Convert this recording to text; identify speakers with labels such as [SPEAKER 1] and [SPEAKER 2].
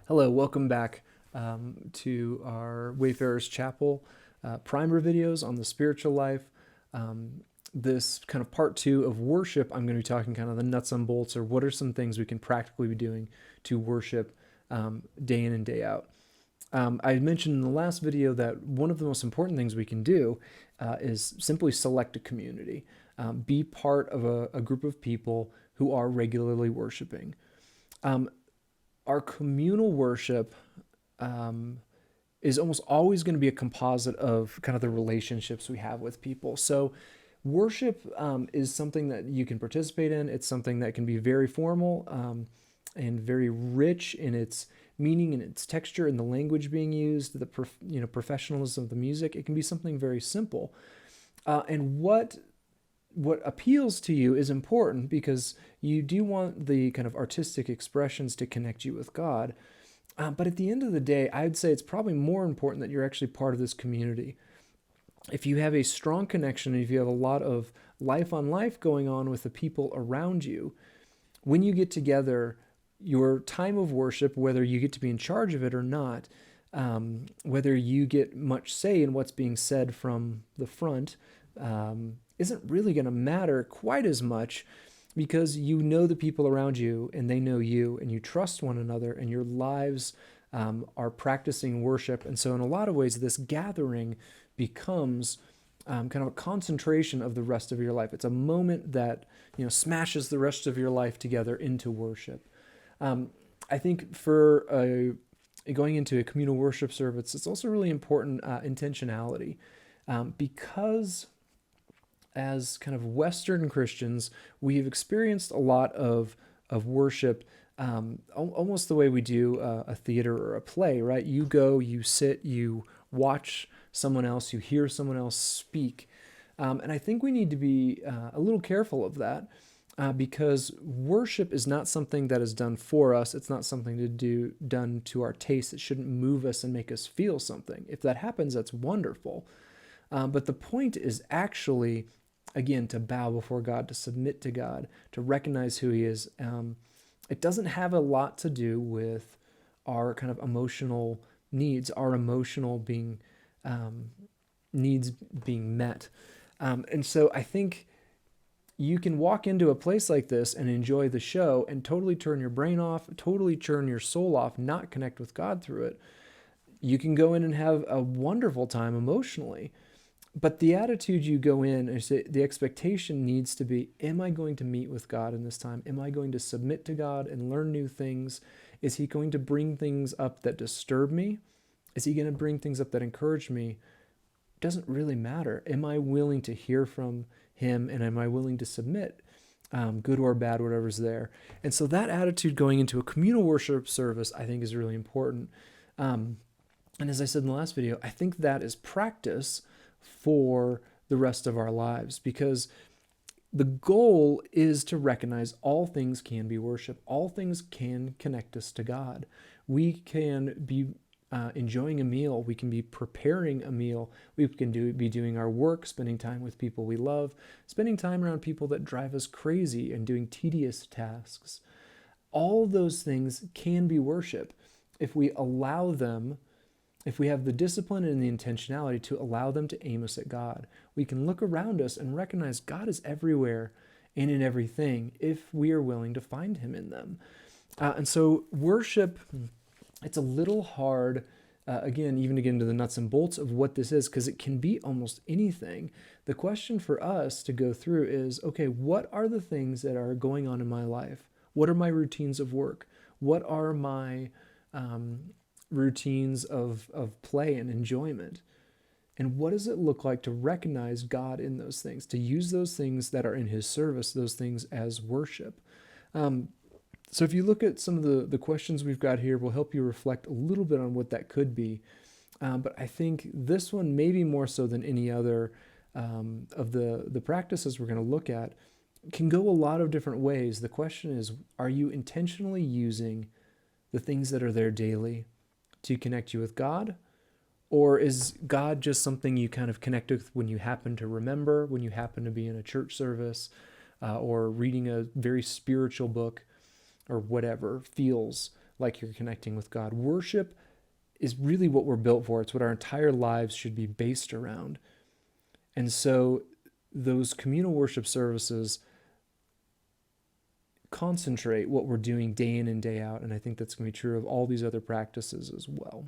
[SPEAKER 1] Hello, welcome back to our Wayfarers Chapel primer videos on the spiritual life. This kind of part two of worship, I'm going to be talking kind of the nuts and bolts, or what are some things we can practically be doing to worship day in and day out. I mentioned in the last video that one of the most important things we can do is simply select a community, be part of a group of people who are regularly worshiping. Our communal worship is almost always going to be a composite of kind of the relationships we have with people. So worship is something that you can participate in. It's something that can be very formal and very rich in its meaning and its texture and the language being used, the professionalism of the music. It can be something very simple. And what appeals to you is important because you do want the kind of artistic expressions to connect you with God. But at the end of the day, I'd say it's probably more important that you're actually part of this community. If you have a strong connection, if you have a lot of life on life going on with the people around you, when you get together, your time of worship, whether you get to be in charge of it or not, whether you get much say in what's being said from the front, isn't really going to matter quite as much because you know the people around you and they know you and you trust one another and your lives are practicing worship. And so in a lot of ways, this gathering becomes kind of a concentration of the rest of your life. It's a moment that smashes the rest of your life together into worship. I think for going into a communal worship service, it's also really important intentionality because as kind of Western Christians, we've experienced a lot of worship almost the way we do a theater or a play, right? You go, you sit, you watch someone else, you hear someone else speak. And I think we need to be a little careful of that because worship is not something that is done for us. It's not something done to our taste. It shouldn't move us and make us feel something. If that happens, that's wonderful. But the point is actually, again, to bow before God, to submit to God, to recognize who He is. It doesn't have a lot to do with our kind of emotional needs, our emotional needs being met. And so I think you can walk into a place like this and enjoy the show and totally turn your brain off, totally turn your soul off, not connect with God through it. You can go in and have a wonderful time emotionally. But the attitude you go in, is the expectation needs to be, am I going to meet with God in this time? Am I going to submit to God and learn new things? Is He going to bring things up that disturb me? Is He going to bring things up that encourage me? It doesn't really matter. Am I willing to hear from Him and am I willing to submit? Good or bad, whatever's there. And so that attitude going into a communal worship service, I think, is really important. And as I said in the last video, I think that is practice for the rest of our lives because the goal is to recognize all things can be worship. All things can connect us to God. We can be enjoying a meal. We can be preparing a meal. We can be doing our work, spending time with people we love, spending time around people that drive us crazy and doing tedious tasks. All those things can be worship if we allow them. If we have the discipline and the intentionality to allow them to aim us at God, we can look around us and recognize God is everywhere and in everything if we are willing to find Him in them. And so worship, it's a little hard, again, even to get into the nuts and bolts of what this is, because it can be almost anything. The question for us to go through is, okay, what are the things that are going on in my life? What are my routines of work? What are my routines of play and enjoyment? And what does it look like to recognize God in those things, to use those things that are in His service, those things as worship? So if you look at some of the questions we've got here, will help you reflect a little bit on what that could be. But I think this one, maybe more so than any other of the practices we're going to look at, can go a lot of different ways. The question is, are you intentionally using the things that are there daily to connect you with God? Or is God just something you kind of connect with when you happen to remember, when you happen to be in a church service or reading a very spiritual book or whatever feels like you're connecting with God. Worship is really what we're built for. It's what our entire lives should be based around. And so those communal worship services concentrate what we're doing day in and day out. And I think that's going to be true of all these other practices as well.